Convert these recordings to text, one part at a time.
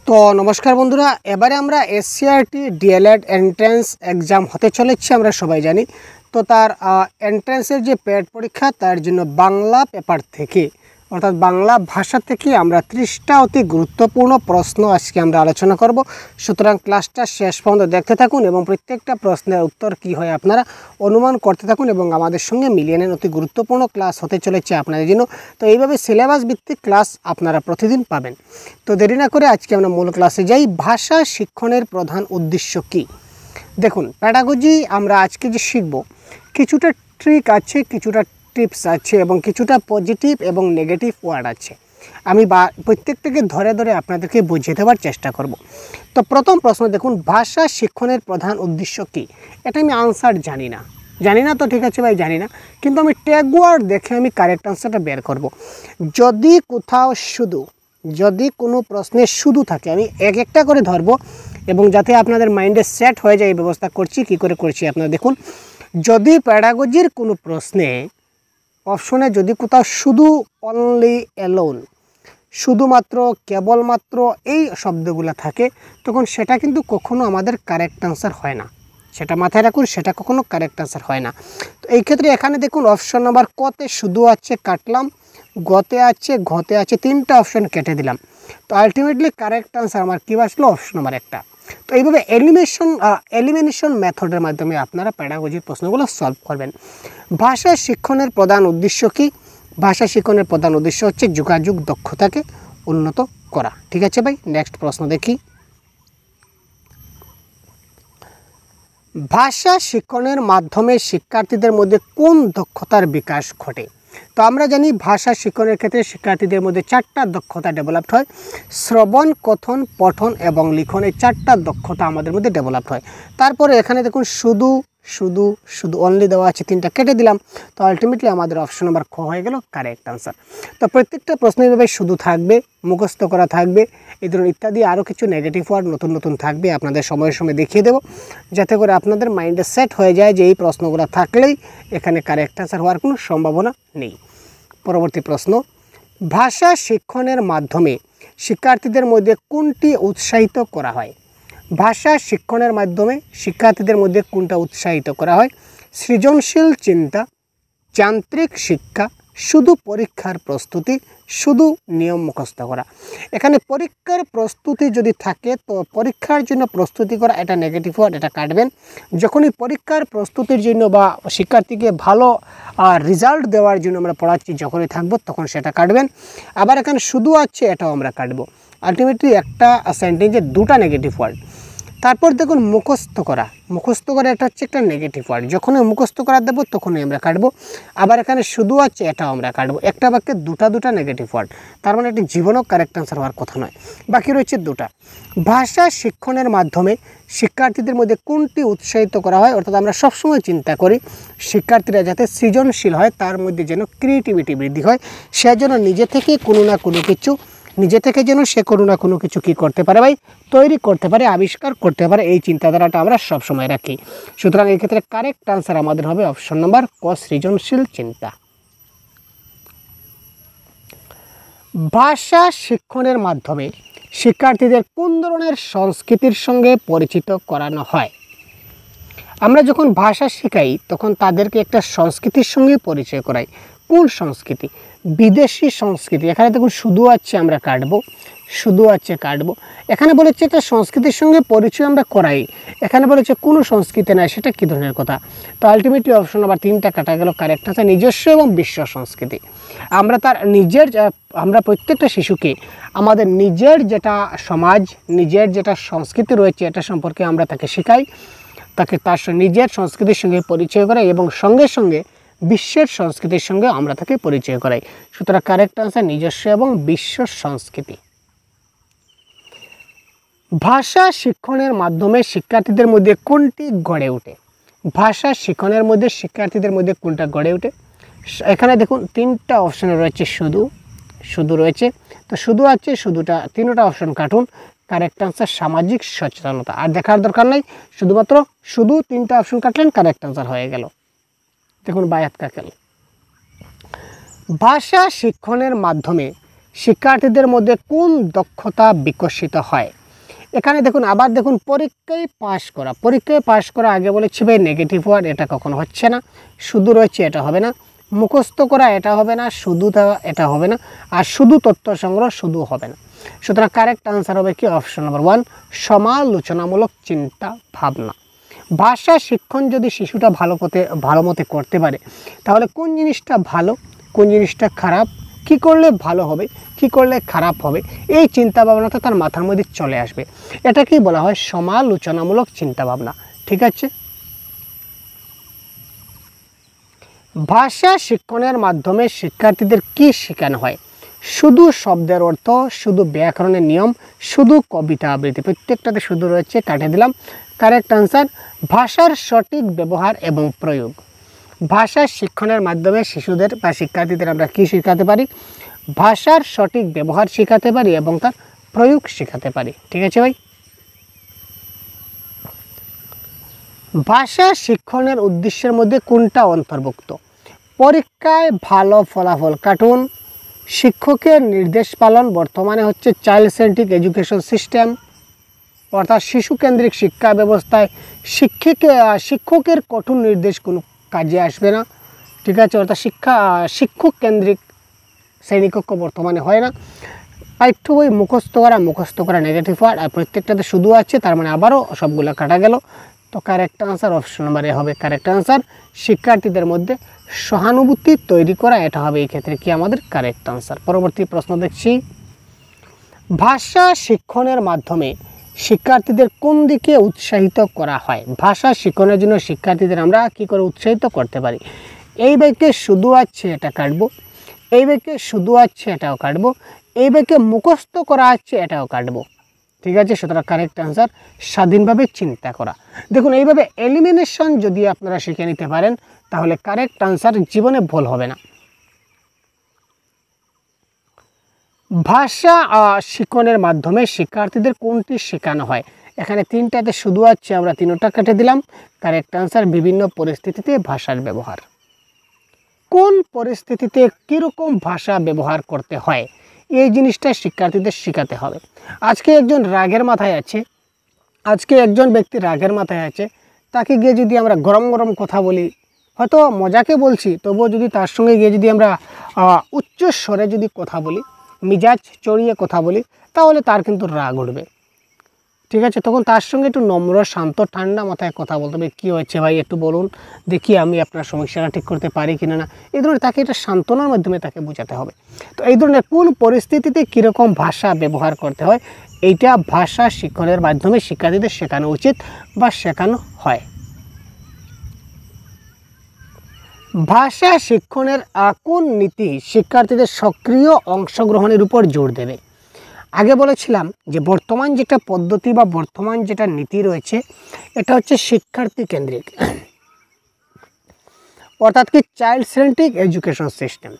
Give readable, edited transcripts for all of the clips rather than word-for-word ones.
তো নমস্কার বন্ধুরা, এবারে আমরা এসসিআরটি ডিএলএড এন্ট্রান্স এক্সাম হতে চলেছে আমরা সবাই জানি। তো তার এন্ট্রান্সের যে পেড পরীক্ষা তার জন্য বাংলা পেপার থেকে অর্থাৎ বাংলা ভাষা থেকে আমরা 30টা অতি গুরুত্বপূর্ণ প্রশ্ন আজকে আমরা আলোচনা করব। সুতরাং ক্লাসটা শেষ পর্যন্ত দেখতে থাকুন এবং প্রত্যেকটা প্রশ্নের উত্তর কি হয় আপনারা অনুমান করতে থাকুন এবং আমাদের সঙ্গে মিলিয়ে নেন। অতি গুরুত্বপূর্ণ ক্লাস হতে চলেছে আপনাদের জন্য। তো এইভাবে সিলেবাস ভিত্তিক ক্লাস আপনারা প্রতিদিন পাবেন। তো দেরি না করে আজকে আমরা মূল ক্লাসে যাই। ভাষা শিক্ষণের প্রধান উদ্দেশ্য কি? দেখুন, প্যাডাগজি আমরা আজকে যে শিখব কিছুটা ট্রিক আছে, কিছুটা টিপস আছে এবং কিছুটা পজিটিভ এবং নেগেটিভ ওয়ার্ড আছে। আমি প্রত্যেকটাকে ধরে ধরে আপনাদেরকে বুঝিয়ে দেওয়ার চেষ্টা করব। তো প্রথম প্রশ্ন দেখুন, ভাষা শিক্ষণের প্রধান উদ্দেশ্য কি? এটা আমি আনসার জানি না তো ঠিক আছে ভাই, জানি না, কিন্তু আমি ট্যাগ ওয়ার্ড দেখে আমি কারেক্ট আনসারটা বের করব। যদি কোনো প্রশ্নে শুধু থাকে আমি এক একটা করে ধরবো এবং যাতে আপনাদের মাইন্ডে সেট হয়ে যায় এই ব্যবস্থা করছি। কি করে করছি আপনারা দেখুন। যদি প্যাডাগজির কোনো প্রশ্নে অপশনে যদি কোথাও শুধু, অনলি, অ্যালোন, শুধুমাত্র, কেবলমাত্র এই শব্দগুলো থাকে তখন সেটা কিন্তু কখনো আমাদের কারেক্ট আনসার হয় না। সেটা মাথায় রাখুন, সেটা কখনো কারেক্ট আনসার হয় না। তো এই ক্ষেত্রে এখানে দেখুন অপশন নাম্বার কতে শুধু আছে, কাটলাম, গতে আছে, ঘতে আছে, 3টা অপশন কেটে দিলাম। তো আলটিমেটলি কারেক্ট আনসার আমার কী আসলো? অপশন নাম্বার 1টা। তো এইভাবে এলিমিনেশন মেথডের মাধ্যমে আপনারা প্যাডাগজির প্রশ্নগুলো সলভ করবেন। ভাষা শিক্ষণের প্রধান উদ্দেশ্য কি? ভাষা শিক্ষণের প্রধান উদ্দেশ্য হচ্ছে যোগাযোগ দক্ষতাকে উন্নত করা। ঠিক আছে ভাই, নেক্সট প্রশ্ন দেখি। ভাষা শিক্ষণের মাধ্যমে শিক্ষার্থীদের মধ্যে কোন দক্ষতার বিকাশ ঘটে? তো আমরা জানি ভাষা শিক্ষণের ক্ষেত্রে শিক্ষার্থীদের মধ্যে 4টা দক্ষতা ডেভেলপড হয়। শ্রবণ, কথন, পঠন এবং লিখন, এই 4টা দক্ষতা আমাদের মধ্যে ডেভেলপড হয়। তারপরে এখানে দেখুন শুধু অনলি দেওয়া আছে, 3টা কেটে দিলাম। তো আলটিমেটলি আমাদের অপশন নাম্বার খ হয়ে গেল কারেক্ট আনসার। তো প্রত্যেকটা প্রশ্ন এইভাবে শুধু থাকবে, মুখস্থ করা থাকবে, এই ধরুন ইত্যাদি আরও কিছু নেগেটিভ ওয়ার্ড নতুন থাকবে, আপনাদের সময়ের সময় দেখিয়ে দেবো যাতে করে আপনাদের মাইন্ডে সেট হয়ে যায় যে এই প্রশ্নগুলো থাকলেই এখানে কারেক্ট আনসার হওয়ার কোনো সম্ভাবনা নেই। পরবর্তী প্রশ্ন, ভাষা শিক্ষণের মাধ্যমে শিক্ষার্থীদের মধ্যে কোনটি উৎসাহিত করা হয়? ভাষা শিক্ষণের মাধ্যমে শিক্ষার্থীদের মধ্যে কোনটা উৎসাহিত করা হয়? সৃজনশীল চিন্তা, যান্ত্রিক শিক্ষা, শুধু পরীক্ষার প্রস্তুতি, শুধু নিয়ম মুখস্থ করা। এখানে পরীক্ষার প্রস্তুতি যদি থাকে তো পরীক্ষার জন্য প্রস্তুতি করা এটা নেগেটিভ ওয়ার্ড, এটা কাটবেন। যখনই পরীক্ষার প্রস্তুতির জন্য বা শিক্ষার্থীকে ভালো রেজাল্ট দেওয়ার জন্য আমরা পড়াচ্ছি যখনই থাকবো তখন সেটা কাটবেন। আবার এখানে শুধু আছে, এটাও আমরা কাটবো। আলটিমেটলি একটা সেন্টেন্সে 2টা নেগেটিভ ওয়ার্ড। তারপর দেখুন মুখস্থ করা এটা হচ্ছে একটা নেগেটিভ ওয়ার্ড। যখনই মুখস্থ করা দেবো তখনই আমরা কাটবো। আবার এখানে শুধু আছে, এটাও আমরা কাটবো। একটা বাক্যে দুটা নেগেটিভ ওয়ার্ড, তার মানে এটি জীবনও কারেক্ট আনসার হওয়ার কথা নয়। বাকি রয়েছে 2টা। ভাষা শিক্ষণের মাধ্যমে শিক্ষার্থীদের মধ্যে কোনটি উৎসাহিত করা হয়? অর্থাৎ আমরা সবসময় চিন্তা করি শিক্ষার্থীরা যাতে সৃজনশীল হয়, তার মধ্যে যেন ক্রিয়েটিভিটি বৃদ্ধি হয়, সে যেন নিজে থেকে কোনো না কোনো কিছু কী করতে পারে ভাই? তৈরি করতে পারে, আবিষ্কার করতে পারে। এই চিন্তাধারাটা আমরা সবসময় রাখি। সুতরাং এই ক্ষেত্রে কারেক্ট আনসার আমাদের হবে অপশন নাম্বার ক, সৃজনশীল চিন্তা। ভাষা শিক্ষণের মাধ্যমে শিক্ষার্থীদের কোন ধরনের সংস্কৃতির সঙ্গে পরিচিত করানো হয়? আমরা যখন ভাষা শেখাই তখন তাদেরকে একটা সংস্কৃতির সঙ্গে পরিচয় করাই। কোন সংস্কৃতি? বিদেশি সংস্কৃতি। এখানে দেখুন শুধু আছে, আমরা কাটবো, এখানে বলেছে একটা সংস্কৃতির সঙ্গে পরিচয় আমরা করাই, এখানে বলেছে কোনো সংস্কৃতি নাই, সেটা কী ধরনের কথা? তো আলটিমেটলি অপশন আবার 3টা কাটা গেল। কারেক্ট আছে নিজস্ব এবং বিশ্ব সংস্কৃতি। আমরা প্রত্যেকটা শিশুকে আমাদের নিজের যেটা সমাজ, নিজের যেটা সংস্কৃতি রয়েছে এটা সম্পর্কে আমরা তাকে শেখাই, তাকে তার নিজের সংস্কৃতির সঙ্গে পরিচয় করাই এবং সঙ্গে সঙ্গে বিশ্বের সংস্কৃতির সঙ্গে আমরা তাকে পরিচয় করাই। সুতরাং কারেক্ট আনসার নিজস্ব এবং বিশ্ব সংস্কৃতি। ভাষা শিক্ষণের মাধ্যমে শিক্ষার্থীদের মধ্যে কোনটি গড়ে ওঠে? ভাষা শিক্ষণের মধ্যে শিক্ষার্থীদের মধ্যে কোনটা গড়ে ওঠে? এখানে দেখুন 3টা অপশন রয়েছে, শুধু রয়েছে। তো শুধু আছে, 3টা অপশন কাটুন। কারেক্ট আনসার সামাজিক সচেতনতা। আর দেখার দরকার নাই, শুধুমাত্র 3টা অপশন কাটলেন, কারেক্ট আনসার হয়ে গেল। দেখুন বায়াত কাকেল। ভাষা শিক্ষণের মাধ্যমে শিক্ষার্থীদের মধ্যে কোন দক্ষতা বিকশিত হয়? এখানে দেখুন আবার দেখুন পরীক্ষায় পাশ করা আগে বলেছি ভাই নেগেটিভ ওয়ার্ড, এটা কখনো হচ্ছে না। শুধু রয়েছে, এটা হবে না। মুখস্থ করা, এটা হবে না। শুধু দেওয়া, এটা হবে না। আর শুধু তথ্য সংগ্রহ, শুধু হবে না। সুতরাং কারেক্ট আনসার হবে কি অপশন নম্বর 1, সমালোচনামূলক চিন্তা ভাবনা। ভাষা শিক্ষণ যদি শিশুটা ভালো মতে করতে পারে, তাহলে কোন জিনিসটা ভালো, কোন জিনিসটা খারাপ, কি করলে ভালো হবে, কি করলে খারাপ হবে, এই চিন্তা ভাবনাটা তার মাথার মধ্যে চলে আসবে। এটাকেই বলা হয় সমালোচনামূলক চিন্তা ভাবনা। ঠিক আছে। ভাষা শিক্ষণের মাধ্যমে শিক্ষার্থীদের কি শেখানো হয়? শুধু শব্দের অর্থ, শুধু ব্যাকরণের নিয়ম, শুধু কবিতা আবৃত্তি। প্রত্যেকটাতে শুধু রয়েছে, কাটিয়ে দিলাম। কারেক্ট আনসার ভাষার সঠিক ব্যবহার এবং প্রয়োগ। ভাষা শিক্ষণের মাধ্যমে শিশুদের বা শিক্ষার্থীদের আমরা কি শেখাতে পারি? ভাষার সঠিক ব্যবহার শেখাতে পারি এবং তার প্রয়োগ শেখাতে পারি। ঠিক আছে ভাই। ভাষা শিক্ষণের উদ্দেশ্যের মধ্যে কোনটা অন্তর্ভুক্ত? পরীক্ষায় ভালো ফলাফল কাটুন, শিক্ষকের নির্দেশ পালন, বর্তমানে হচ্ছে চাইল্ড সেন্ট্রিক এডুকেশন সিস্টেম, অর্থাৎ শিশু কেন্দ্রিক শিক্ষা ব্যবস্থায় শিক্ষকের কঠোর নির্দেশ কোনো কাজে আসবে না। ঠিক আছে, অর্থাৎ শিক্ষক কেন্দ্রিক শ্রেণীকক্ষ বর্তমানে হয় না। আর একটু ওই মুখস্থ করা নেগেটিভ ওয়ার্ড, আর প্রত্যেকটাতে শুধু আছে, তার মানে আবারও সবগুলো কাটা গেল। তো কারেক্ট আনসার অপশন নম্বর এ হবে কারেক্ট আনসার। শিক্ষার্থীদের মধ্যে সহানুভূতি তৈরি করা, এটা হবে এই ক্ষেত্রে কি আমাদের কারেক্ট আনসার। পরবর্তী প্রশ্ন দেখছি, ভাষা শিক্ষণের মাধ্যমে শিক্ষার্থীদের কোন দিকে উৎসাহিত করা হয়? ভাষা শিক্ষণের জন্য শিক্ষার্থীদের আমরা কি করে উৎসাহিত করতে পারি? এই ব্যাগে শুধু আছে, এটা কাটবো। এই ব্যাগে শুধু আছে, এটাও কাটবো। এই ব্যাগে মুখস্থ করা আছে, এটাও কাটবো। ঠিক আছে, সুতরাং কারেক্ট আনসার স্বাধীনভাবে চিন্তা করা। দেখুন এইভাবে এলিমিনেশন যদি আপনারা শিখে নিতে পারেন, তাহলে কারেক্ট আনসার জীবনে ভুল হবে না। ভাষা শিক্ষণের মাধ্যমে শিক্ষার্থীদের কোনটি শেখানো হয়? এখানে তিনটাতে শুধু আছে, আমরা তিনটা কেটে দিলাম। কারেক্ট আনসার বিভিন্ন পরিস্থিতিতে ভাষার ব্যবহার। কোন পরিস্থিতিতে কীরকম ভাষা ব্যবহার করতে হয়, এই জিনিসটা শিক্ষার্থীদের শেখাতে হবে। আজকে একজন ব্যক্তি রাগের মাথায় আছে, তাকে গিয়ে যদি আমরা গরম গরম কথা বলি, হয়তো মজাকে বলছি, তবুও যদি তার সঙ্গে গিয়ে যদি আমরা উচ্চ স্বরে যদি কথা বলি, মিজাজ চড়িয়ে কথা বলি, তাহলে তার কিন্তু রাগ উঠবে। ঠিক আছে, তখন তার সঙ্গে একটু নম্র, শান্ত, ঠান্ডা মাথায় কথা বলতে হবে। কী হয়েছে ভাই, একটু বলুন দেখি, আমি আপনার সমস্যাটা ঠিক করতে পারি কিনা না, এই ধরনের তাকে এটা সান্ত্বনার মাধ্যমে তাকে বোঝাতে হবে। তো এই ধরনের কোন পরিস্থিতিতে কীরকম ভাষা ব্যবহার করতে হয়, এইটা ভাষা শিক্ষণের মাধ্যমে শিক্ষার্থীদের শেখানো উচিত বা শেখানো হয়। ভাষা শিক্ষণের কোন নীতি শিক্ষার্থীদের সক্রিয় অংশগ্রহণের উপর জোর দেবে? আগে বলেছিলাম যে বর্তমান যেটা পদ্ধতি বা বর্তমান যেটা নীতি রয়েছে, এটা হচ্ছে শিক্ষার্থী কেন্দ্রিক, অর্থাৎ কি চাইল্ড সেন্ট্রিক এডুকেশন সিস্টেম।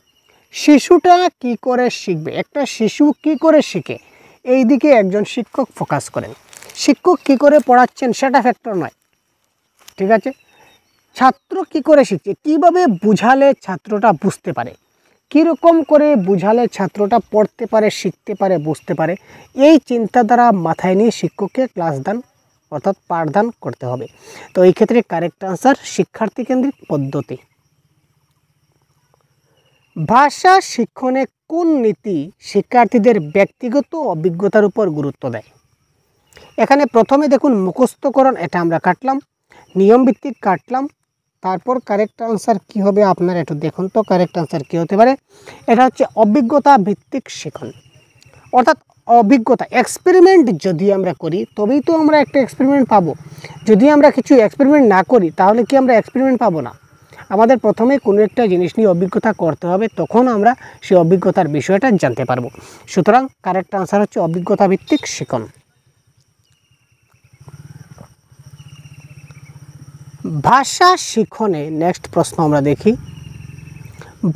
শিশুটা কি করে শিখবে, একটা শিশু কি করে শিখে, এই দিকে একজন শিক্ষক ফোকাস করেন। শিক্ষক কি করে পড়াচ্ছেন সেটা ফ্যাক্টর নয়। ঠিক আছে, ছাত্র কি করে শিখছে, কিভাবে বুঝালে ছাত্রটা বুঝতে পারে, কীরকম করে বুঝালে ছাত্রটা পড়তে পারে, শিখতে পারে, বুঝতে পারে, এই চিন্তাধারা মাথায় নিয়ে শিক্ষককে ক্লাস দান অর্থাৎ পাঠদান করতে হবে। তো এই ক্ষেত্রে কারেক্ট আনসার শিক্ষার্থী কেন্দ্রিক পদ্ধতি। ভাষা শিক্ষণে কোন নীতি শিক্ষার্থীদের ব্যক্তিগত অভিজ্ঞতার উপর গুরুত্ব দেয়? এখানে প্রথমে দেখুন মুখস্থকরণ, এটা আমরা কাটলাম, নিয়ম ভিত্তিক কাটলাম। তারপর কারেক্ট আনসার কি হবে আপনারা একটু দেখুন তো, কারেক্ট আনসার কি হতে পারে? এটা হচ্ছে অভিজ্ঞতা ভিত্তিক শিখন, অর্থাৎ অভিজ্ঞতা, এক্সপেরিমেন্ট যদি আমরা করি তবেই তো আমরা একটা এক্সপেরিমেন্ট পাবো। যদি আমরা কিছু এক্সপেরিমেন্ট না করি তাহলে কি আমরা এক্সপেরিমেন্ট পাবো না? আমাদের প্রথমে কোনো একটা জিনিস নিয়ে অভিজ্ঞতা করতে হবে, তখন আমরা সেই অভিজ্ঞতার বিষয়টা জানতে পারবো। সুতরাং কারেক্ট আনসার হচ্ছে অভিজ্ঞতা ভিত্তিক শিখন। ভাষা শিক্ষণে নেক্সট প্রশ্ন আমরা দেখি,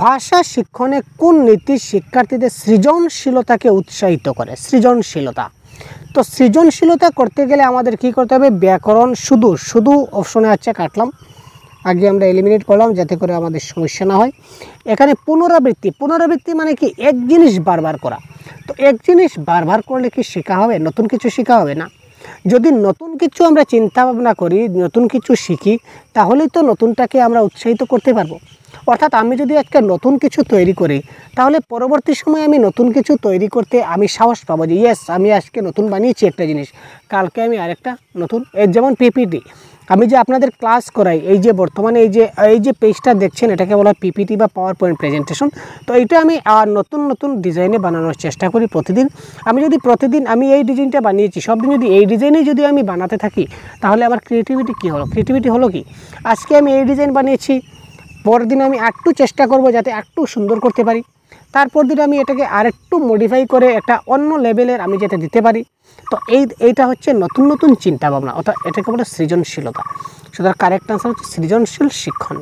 ভাষা শিক্ষণে কোন নীতি শিক্ষার্থীদের সৃজনশীলতাকে উৎসাহিত করে? সৃজনশীলতা, তো সৃজনশীলতা করতে গেলে আমাদের কি করতে হবে? ব্যাকরণ শুধু অপশনে আছে, কাটলাম, আগে আমরা এলিমিনেট করলাম যাতে করে আমাদের সমস্যা না হয়। এখানে পুনরাবৃত্তি মানে কি? এক জিনিস বারবার করা। তো এক জিনিস বারবার করলে কি শেখা হবে? নতুন কিছু শেখা হবে না। যদি নতুন কিছু আমরা চিন্তা ভাবনা করি, নতুন কিছু শিখি, তাহলেই তো নতুনটাকে আমরা উৎসাহিত করতে পারবো। অর্থাৎ আমি যদি আজকে নতুন কিছু তৈরি করি, তাহলে পরবর্তী সময়ে আমি নতুন কিছু তৈরি করতে আমি সাহস পাবো যে ইয়েস, আমি আজকে নতুন বানিয়েছি একটা জিনিস, কালকে আমি আরেকটা নতুন, যেমন পিপিটি আমি যে আপনাদের ক্লাস করাই, এই যে বর্তমানে এই যে পেজটা দেখছেন, এটাকে বলা পিপিটি বা পাওয়ার পয়েন্ট প্রেজেন্টেশন। তো এটা আমি নতুন নতুন ডিজাইনে বানানোর চেষ্টা করি প্রতিদিন। আমি যদি প্রতিদিন আমি এই ডিজাইনটা বানিয়েছি, সব দিন যদি এই ডিজাইনেই যদি আমি বানাতে থাকি, তাহলে আমার ক্রিয়েটিভিটি কী হলো? ক্রিয়েটিভিটি হলো কি, আজকে আমি এই ডিজাইন বানিয়েছি, পরের দিন আমি একটু চেষ্টা করব যাতে একটু সুন্দর করতে পারি, তারপর দিন আমি এটাকে আরেকটু মডিফাই করে একটা অন্য লেভেলের আমি যাতে দিতে পারি। তো এইটা হচ্ছে নতুন নতুন চিন্তাভাবনা, অর্থাৎ এটাকে বলে সৃজনশীলতা। সুতরাং কারেক্ট আনসার হচ্ছে সৃজনশীল শিক্ষণ।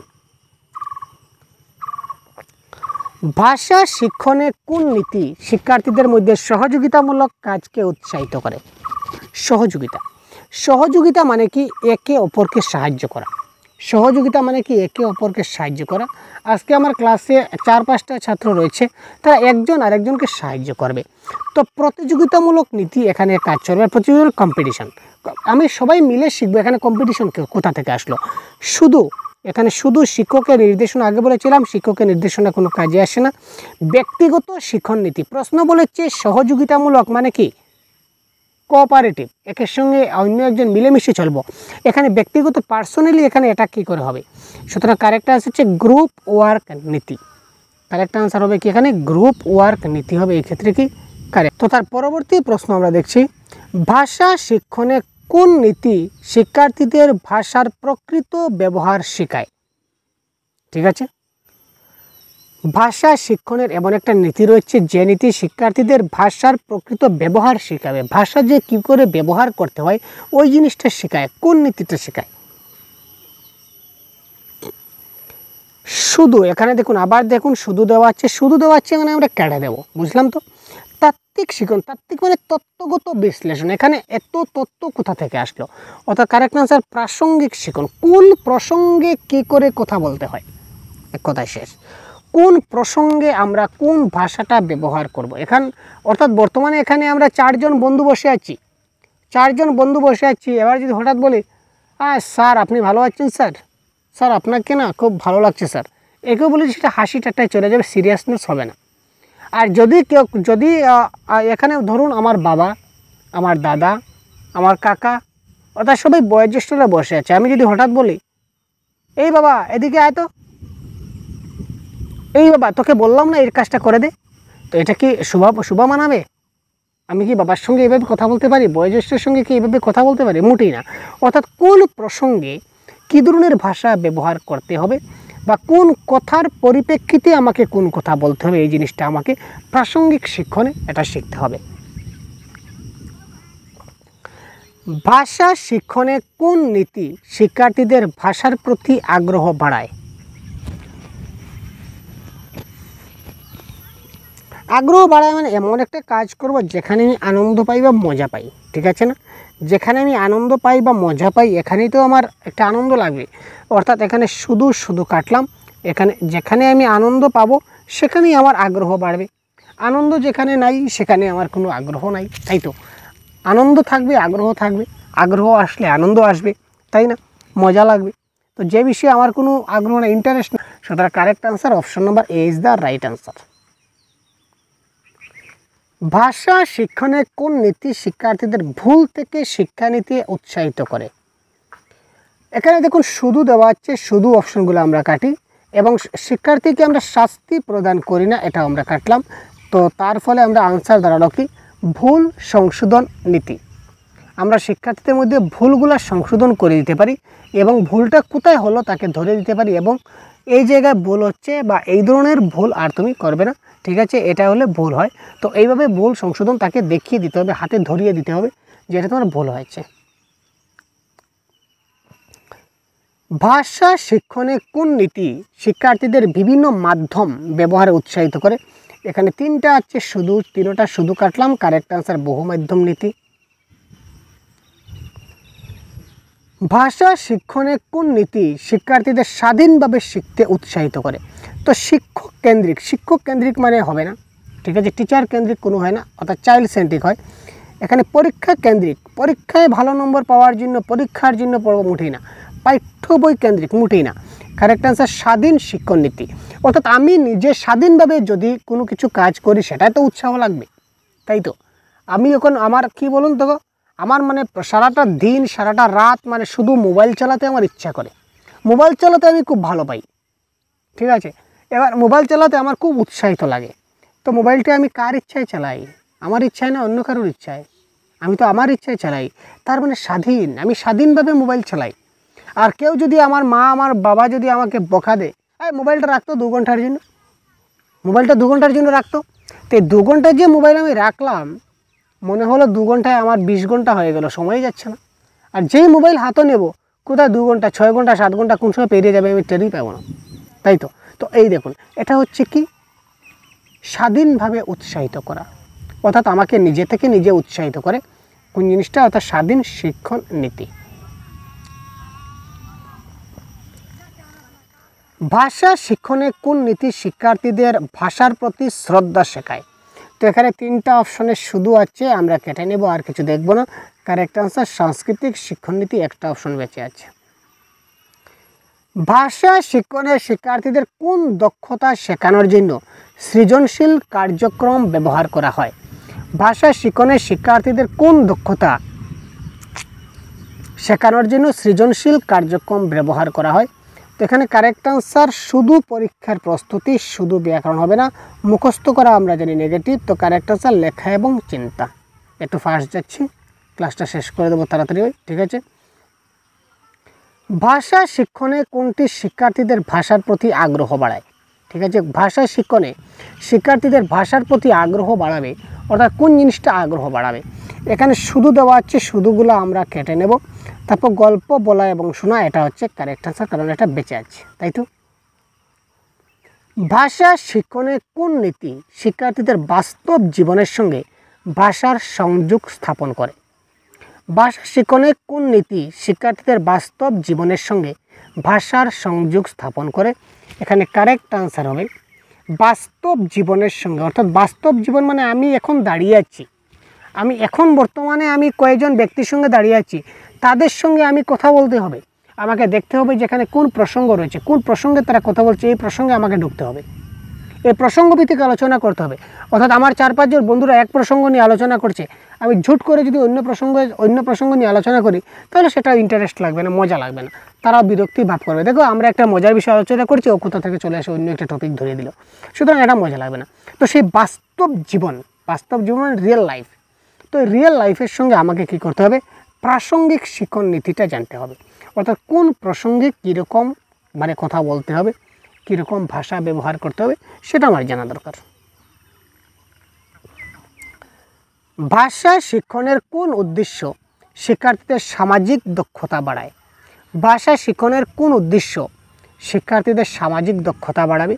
ভাষা শিক্ষণে কোন নীতি শিক্ষার্থীদের মধ্যে সহযোগিতামূলক কাজকে উৎসাহিত করে? সহযোগিতা মানে কি? একে অপরকে সাহায্য করা। সহযোগিতা মানে কি? একে অপরকে সাহায্য করা। আজকে আমার ক্লাসে 4-5টা ছাত্র রয়েছে, তারা একজন আরেকজনকে সাহায্য করবে। তো প্রতিযোগিতামূলক নীতি এখানে কাজ চলবে। প্রতিযোগিতামূলক কম্পিটিশন, আমি সবাই মিলে শিখবো। এখানে কম্পিটিশন কোথা থেকে আসলো? এখানে শুধু শিক্ষকের নির্দেশনা, আগে বলেছিলাম শিক্ষকের নির্দেশনা কোনো কাজে আসে না। ব্যক্তিগত শিক্ষণ নীতি, প্রশ্ন বলেছে সহযোগিতামূলক মানে কি? কোঅপারেটিভ, একের সঙ্গে অন্য একজন মিলেমিশে চলবো। এখানে ব্যক্তিগত পার্সোনালি এখানে এটা কী করে হবে? সুতরাং কারেক্ট আনসার হচ্ছে গ্রুপ ওয়ার্ক নীতি। কারেক্ট আনসার হবে কি এখানে? গ্রুপ ওয়ার্ক নীতি হবে এই ক্ষেত্রে কি কারেক্ট। তো তার পরবর্তী প্রশ্ন আমরা দেখছি, ভাষা শিক্ষণে কোন নীতি শিক্ষার্থীদের ভাষার প্রকৃত ব্যবহার শেখায়? ঠিক আছে, ভাষা শিক্ষণের এমন একটা নীতি রয়েছে যে নীতি শিক্ষার্থীদের ভাষার প্রকৃত ব্যবহার শেখাবে। ভাষা যে কী করে ব্যবহার করতে হয় ওই জিনিসটা শেখায়। কোন নীতিটা শেখায়? শুধু, এখানে দেখুন, আবার দেখুন শুধু দেওয়া আছে মানে আমরা কেটে দেবো, বুঝলাম তো। তাত্ত্বিক শিক্ষণ, তাত্ত্বিক মানে তত্ত্বগত বিশ্লেষণ। এখানে এত তত্ত্ব কোথা থেকে আসলো? অর্থাৎ কারেক্ট আনসার প্রাসঙ্গিক শিক্ষণ। কোন প্রসঙ্গে কী করে কথা বলতে হয়, এক কথায় শেষ। কোন প্রসঙ্গে আমরা কোন ভাষাটা ব্যবহার করব। অর্থাৎ বর্তমানে এখানে আমরা 4জন বন্ধু বসে আছি, এবার যদি হঠাৎ বলি স্যার আপনি ভালো আছেন স্যার, স্যার আপনাকে না খুব ভালো লাগছে স্যার, একেও বলি সেটা হাসি ঠাট্টায় চলে যাবে, সিরিয়াসনেস হবে না। আর যদি এখানে ধরুন আমার বাবা, আমার দাদা, আমার কাকা, অর্থাৎ সবাই বয়োজ্যেষ্ঠরা বসে আছে, আমি যদি হঠাৎ বলি এই বাবা এদিকে আয় তো, এই বাবা তোকে বললাম না এর কাজটা করে দে, তো এটা কি শুভ মানাবে? আমি কি বাবার সঙ্গে এইভাবে কথা বলতে পারি? বয়োজ্যেষ্ঠের সঙ্গে কি এইভাবে কথা বলতে পারি? মোটেই না। অর্থাৎ কোন প্রসঙ্গে কী ধরনের ভাষা ব্যবহার করতে হবে বা কোন কথার পরিপ্রেক্ষিতে আমাকে কোন কথা বলতে হবে, এই জিনিসটা আমাকে প্রাসঙ্গিক শিক্ষণে এটা শিখতে হবে। ভাষা শিক্ষণে কোন নীতি শিক্ষার্থীদের ভাষার প্রতি আগ্রহ বাড়ায়? আগ্রহ বাড়ায় মানে এমন একটা কাজ করব যেখানে আমি আনন্দ পাই বা মজা পাই, ঠিক আছে না? যেখানে আমি আনন্দ পাই বা মজা পাই, এখানেই তো আমার একটা আনন্দ লাগবে। অর্থাৎ এখানে শুধু কাটলাম, যেখানে আমি আনন্দ পাবো সেখানেই আমার আগ্রহ বাড়বে। আনন্দ যেখানে নাই সেখানে আমার কোনো আগ্রহ নাই, তাই তো? আনন্দ থাকবে, আগ্রহ থাকবে, আগ্রহ আসলে আনন্দ আসবে, তাই না? মজা লাগবে। তো যে বিষয়ে আমার কোনো আগ্রহ না, ইন্টারেস্ট না, সুতরাং correct answer option number A is the right answer. ভাষা শিক্ষণে কোন নীতি শিক্ষার্থীদের ভুল থেকে শিক্ষা নিতে উৎসাহিত করে? এখানে দেখুন শুধু দেওয়া আছে, শুধু অপশনগুলো আমরা কাটি এবং শিক্ষার্থীকে আমরা শাস্তি প্রদান করি না, এটা আমরা কাটলাম। তো তার ফলে আমরা আনসার দাঁড়ালো কি? ভুল সংশোধন নীতি। আমরা শিক্ষার্থীদের মধ্যে ভুলগুলো সংশোধন করে দিতে পারি এবং ভুলটা কোথায় হলো তাকে ধরে দিতে পারি এবং এই জায়গায় ভুল হচ্ছে বা এই ধরনের ভুল আর তুমি করবে না, ঠিক আছে, এটা হলে ভুল হয়। তো এইভাবে ভুল সংশোধন তাকে দেখিয়ে দিতে হবে, হাতে ধরিয়ে দিতে হবে যে এটা তোমার ভুল হয়েছে। ভাষা শিক্ষণে কোন নীতি শিক্ষার্থীদের বিভিন্ন মাধ্যম ব্যবহারে উৎসাহিত করে? এখানে 3টা আছে, তিনোটা শুধু কাটলাম। কারেক্ট আনসার বহু মাধ্যম নীতি। ভাষা শিক্ষণে কোন নীতি শিক্ষার্থীদের স্বাধীনভাবে শিখতে উৎসাহিত করে? তো শিক্ষক কেন্দ্রিক মানে হবে না, ঠিক আছে, টিচার কেন্দ্রিক কোনো হয় না, অর্থাৎ চাইল্ড সেন্ট্রিক হয়। এখানে পরীক্ষা কেন্দ্রিক, পরীক্ষায় ভালো নম্বর পাওয়ার জন্য পরীক্ষার জন্য পড়ব মোটেই না, পাঠ্য বই কেন্দ্রিক মোটেই না। কারেক্ট আনসার স্বাধীন শিক্ষণ নীতি, অর্থাৎ আমি নিজে স্বাধীনভাবে যদি কোনো কিছু কাজ করি সেটাই তো উৎসাহ লাগবে, তাই তো। আমি এখন আমার কি বলুন তো, আমার মানে সারাটা দিন সারাটা রাত মানে শুধু মোবাইল চালাতে আমার ইচ্ছা করে, মোবাইল চালাতে আমি খুব ভালো পাই, ঠিক আছে। এবার মোবাইল চালাতে আমার খুব উৎসাহিত লাগে, তো মোবাইলটা আমি কার ইচ্ছায় চালাই? আমার ইচ্ছায় না অন্য কারোর ইচ্ছায়, আমি তো আমার ইচ্ছায় চালাই, তার মানে স্বাধীন, আমি স্বাধীনভাবে মোবাইল চালাই। আর কেউ যদি আমার মা আমার বাবা যদি আমাকে বকা দেয়, মোবাইলটা রাখতো 2 ঘন্টার জন্য, মোবাইলটা 2 ঘন্টার জন্য রাখতো, তো 2 ঘন্টা যে মোবাইল আমি রাখলাম, মনে হলো 2 ঘন্টায় আমার 20 ঘন্টা হয়ে গেল, সময় যাচ্ছে না। আর যেই মোবাইল হাতে নেব, কোথায় 2 ঘন্টা 6 ঘন্টা 7 ঘন্টা কোন সময় পেরিয়ে যাবে আমি টেরই পাবো না, তাই তো। তো এই দেখুন, এটা হচ্ছে কি স্বাধীনভাবে উৎসাহিত করা, অর্থাৎ আমাকে নিজে থেকে নিজে উৎসাহিত করে কোন জিনিসটা, অর্থাৎ স্বাধীন শিক্ষণ নীতি। ভাষা শিক্ষণে কোন নীতি শিক্ষার্থীদের ভাষার প্রতি শ্রদ্ধা শেখায়? তো এখানে 3টা অপশনে শুধু আছে, আমরা কেটে নেব, আর কিছু দেখব না। কারেক্ট আনসার সাংস্কৃতিক শিক্ষণ নীতি, একটা অপশন বেঁচে আছে। ভাষা শিক্ষণে শিক্ষার্থীদের কোন দক্ষতা শেখানোর জন্য সৃজনশীল কার্যক্রম ব্যবহার করা হয়? ভাষা শিক্ষণে শিক্ষার্থীদের কোন দক্ষতা শেখানোর জন্য সৃজনশীল কার্যক্রম ব্যবহার করা হয়? তো এখানে কারেক্ট আনসার শুধু পরীক্ষার প্রস্তুতি, শুধু ব্যাকরণ হবে না, মুখস্থ করা আমরা জানি নেগেটিভ, তো কারেক্ট আনসার লেখা এবং চিন্তা। একটু ফাস্ট যাচ্ছি, ক্লাসটা শেষ করে দেবো তাড়াতাড়ি, ঠিক আছে। ভাষা শিক্ষণে কোনটি শিক্ষার্থীদের ভাষার প্রতি আগ্রহ বাড়ায়? ঠিক আছে, ভাষা শিক্ষণে শিক্ষার্থীদের ভাষার প্রতি আগ্রহ বাড়াবে, অর্থাৎ কোন জিনিসটা আগ্রহ বাড়াবে? এখানে শুধু দেওয়া আছে, শুধুগুলো আমরা কেটে নেব। তারপর গল্প বলা এবং শোনা, এটা হচ্ছে কারেক্ট আনসার, কারণ এটা বেঁচে আছে, তাই তো। ভাষা শিক্ষণে কোন নীতি শিক্ষার্থীদের বাস্তব জীবনের সঙ্গে ভাষার সংযোগ স্থাপন করে? ভাষা শিক্ষণে কোন নীতি শিক্ষার্থীদের বাস্তব জীবনের সঙ্গে ভাষার সংযোগ স্থাপন করে? এখানে কারেক্ট আনসার হবে বাস্তব জীবনের সঙ্গে, অর্থাৎ বাস্তব জীবন মানে আমি এখন দাঁড়িয়ে আছি, আমি এখন বর্তমানে আমি কয়েকজন ব্যক্তির সঙ্গে দাঁড়িয়ে আছি, তাদের সঙ্গে আমি কথা বলতে হবে, আমাকে দেখতে হবে যেখানে কোন প্রসঙ্গ রয়েছে, কোন প্রসঙ্গে তারা কথা বলছে, এই প্রসঙ্গে আমাকে ঢুকতে হবে, এই প্রসঙ্গভিত্তিক আলোচনা করতে হবে। অর্থাৎ আমার 4-5 জন বন্ধুরা এক প্রসঙ্গ নিয়ে আলোচনা করছে, আমি ঝুট করে যদি অন্য প্রসঙ্গ নিয়ে আলোচনা করি, তাহলে সেটা ইন্টারেস্ট লাগবে না, মজা লাগবে না, তারাও বিরক্তি ভাব করবে। দেখো আমরা একটা মজার বিষয় আলোচনা করছি, ও কোথা থেকে চলে আসে অন্য একটা টপিক ধরিয়ে দিল, সুতরাং এটা মজা লাগবে না। তো সেই বাস্তব জীবন রিয়েল লাইফ, তো রিয়েল লাইফের সঙ্গে আমাকে কি করতে হবে? প্রাসঙ্গিক শিক্ষণ নীতিটা জানতে হবে, অর্থাৎ কোন প্রসঙ্গে কীরকম মানে কথা বলতে হবে, কীরকম ভাষা ব্যবহার করতে হবে, সেটা আমার জানা দরকার। ভাষা শিক্ষণের কোন উদ্দেশ্য শিক্ষার্থীদের সামাজিক দক্ষতা বাড়ায়? ভাষা শিক্ষণের কোন উদ্দেশ্য শিক্ষার্থীদের সামাজিক দক্ষতা বাড়াবে?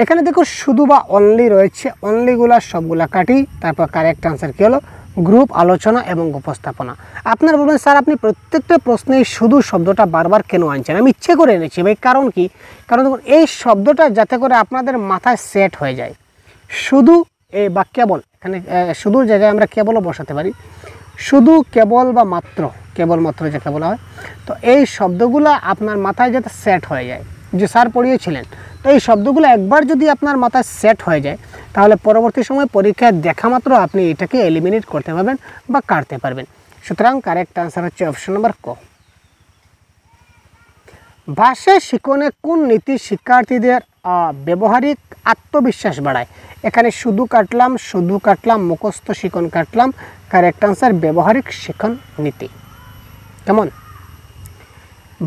এখানে দেখো শুধু বা অনলি রয়েছে, অনলিগুলা সবগুলা কাটি, তারপর কারেক্ট আনসার কী হলো? গ্রুপ আলোচনা এবং উপস্থাপনা। আপনারা বলবেন স্যার আপনি প্রত্যেকটা প্রশ্নেই শুধু শব্দটা বারবার কেন আনছেন? আমি ইচ্ছে করে এনেছি ভাই, কারণ কি? কারণ দেখুন এই শব্দটা যাতে করে আপনাদের মাথায় সেট হয়ে যায়, শুধু এই বা কেবল, এখানে শুধুর জায়গায় আমরা কেবলও বসাতে পারি, শুধু কেবল বা মাত্র, কেবলমাত্র যাকে বলা হয়, তো এই শব্দগুলো আপনার মাথায় যাতে সেট হয়ে যায়, যে স্যার পড়িয়েছিলেন, তো এই শব্দগুলো একবার যদি আপনার মাথায় সেট হয়ে যায়, তাহলে পরবর্তী সময় পরীক্ষায় দেখা মাত্র আপনি এটাকে এলিমিনেট করতে পারবেন বা কাটতে পারবেন। সুতরাং কারেক্ট আনসার হচ্ছে অপশন নম্বর ক। ভাষা শিক্ষণে কোন নীতি শিক্ষার্থীদের ব্যবহারিক আত্মবিশ্বাস বাড়ায়? এখানে শুধু কাটলাম, মুখস্থ শিক্ষণ কাটলাম, কারেক্ট আনসার ব্যবহারিক শিক্ষণ নীতি। কেমন?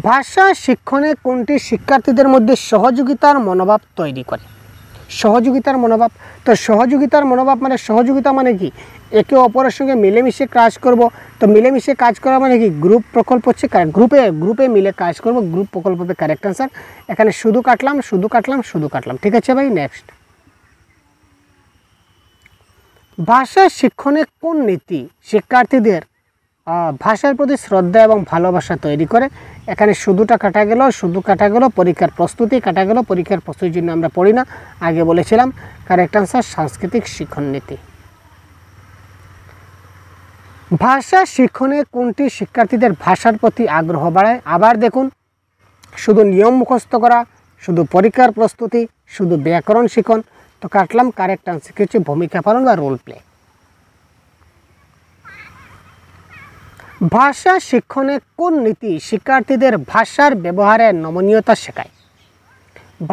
ভাষা শিক্ষণে কোনটি শিক্ষার্থীদের মধ্যে সহযোগিতার মনোভাব তৈরি করে? সহযোগিতার মনোভাব, তো সহযোগিতার মনোভাব মানে সহযোগিতা মানে কি? একে অপরের সঙ্গে মিলেমিশে কাজ করব, তো মিলেমিশে কাজ করা মানে কি? গ্রুপ প্রকল্প হচ্ছে, গ্রুপে মিলে কাজ করব, গ্রুপ প্রকল্প হবে কারেক্ট আনসার। এখানে শুধু কাটলাম, ঠিক আছে ভাই। নেক্সট, ভাষা শিক্ষণে কোন নীতি শিক্ষার্থীদের ভাষার প্রতি শ্রদ্ধা এবং ভালোবাসা তৈরি করে? এখানে শুধুটা কাটা গেল, পরীক্ষার প্রস্তুতি কাটা গেল, পরীক্ষার প্রস্তুতির জন্য আমরা পড়ি না, আগে বলেছিলাম। কারেক্ট আনসার সাংস্কৃতিক শিক্ষণ নীতি। ভাষা শিক্ষণে কোনটি শিক্ষার্থীদের ভাষার প্রতি আগ্রহ বাড়ায়? আবার দেখুন, শুধু নিয়ম মুখস্থ করা, শুধু পরীক্ষার প্রস্তুতি, শুধু ব্যাকরণ শিখন। তো কাটলাম, কারেক্ট আনসার হচ্ছে ভূমিকা পালন বা রোল প্লে। ভাষা শিক্ষণে কোন নীতি শিক্ষার্থীদের ভাষার ব্যবহারের নমনীয়তা শেখায়?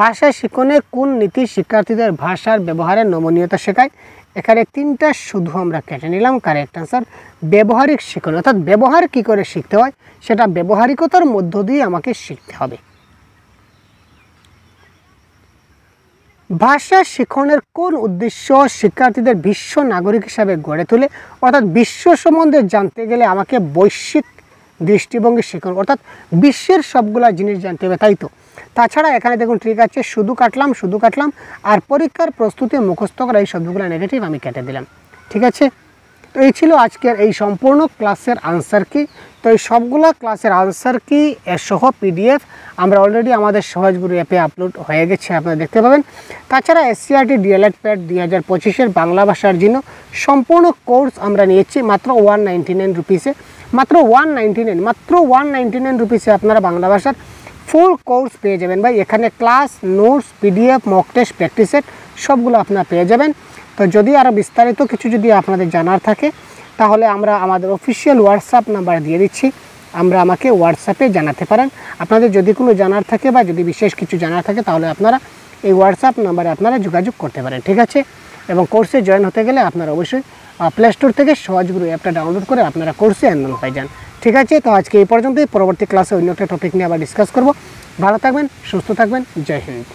ভাষা শিক্ষণে কোন নীতি শিক্ষার্থীদের ভাষার ব্যবহারের নমনীয়তা শেখায়? এখানে তিনটা শুধু আমরা কেটে নিলাম। কারেক্ট আনসার ব্যবহারিক শিক্ষণ, অর্থাৎ ব্যবহার কি করে শিখতে হয় সেটা ব্যবহারিকতার মধ্য দিয়ে আমাকে শিখতে হবে। ভাষা শিক্ষণের কোন উদ্দেশ্য শিক্ষার্থীদের বিশ্ব নাগরিক হিসাবে গড়ে তোলে? অর্থাৎ বিশ্ব সম্বন্ধে জানতে গেলে আমাকে বৈশ্বিক দৃষ্টিভঙ্গি শিখন, অর্থাৎ বিশ্বের সবগুলা জিনিস জানতে হবে, তাই তো। তাছাড়া এখানে দেখুন ঠিক আছে, শুধু কাটলাম আর পরীক্ষার প্রস্তুতি মুখস্থ করা এই শব্দগুলো নেগেটিভ আমি কেটে দিলাম। ঠিক আছে, তো এই ছিল আজকের এই সম্পূর্ণ ক্লাসের আনসার কি। তো এই সবগুলো ক্লাসের আনসার কি এর সহ পিডিএফ আমরা অলরেডি আমাদের সহজগুরু অ্যাপে আপলোড হয়ে গেছে, আপনারা দেখতে পাবেন। তাছাড়া এসসিআরটি ডিএলএড প্যাড 2025-এর বাংলা ভাষার জন্য সম্পূর্ণ কোর্স আমরা নিয়েছি মাত্র 199 রুপিসে। মাত্র 199 রুপিসে আপনারা বাংলা ভাষার ফুল কোর্স পেয়ে যাবেন ভাই। এখানে class, notes, PDF, mock test, practice set সবগুলো আপনারা পেয়ে যাবেন। তো যদি আরও বিস্তারিত কিছু যদি আপনাদের জানার থাকে তাহলে আমরা আমাদের অফিসিয়াল হোয়াটসঅ্যাপ নাম্বার দিয়ে দিচ্ছি, আমাকে হোয়াটসঅ্যাপে জানাতে পারেন। আপনাদের যদি কোনো জানার থাকে বা যদি বিশেষ কিছু জানার থাকে তাহলে আপনারা এই হোয়াটসঅ্যাপ নাম্বারে আপনারা যোগাযোগ করতে পারেন। ঠিক আছে, এবং কোর্সে জয়েন হতে গেলে আপনারা অবশ্যই প্লে স্টোর থেকে সহজগুরু অ্যাপটা ডাউনলোড করে আপনারা কোর্সে এনরোল হয়ে যান। ঠিক আছে, তো আজকে এই পর্যন্তই। পরবর্তী ক্লাসে অন্য একটা টপিক নিয়ে আবার ডিসকাস করব। ভালো থাকবেন, সুস্থ থাকবেন, জয় হিন্দ।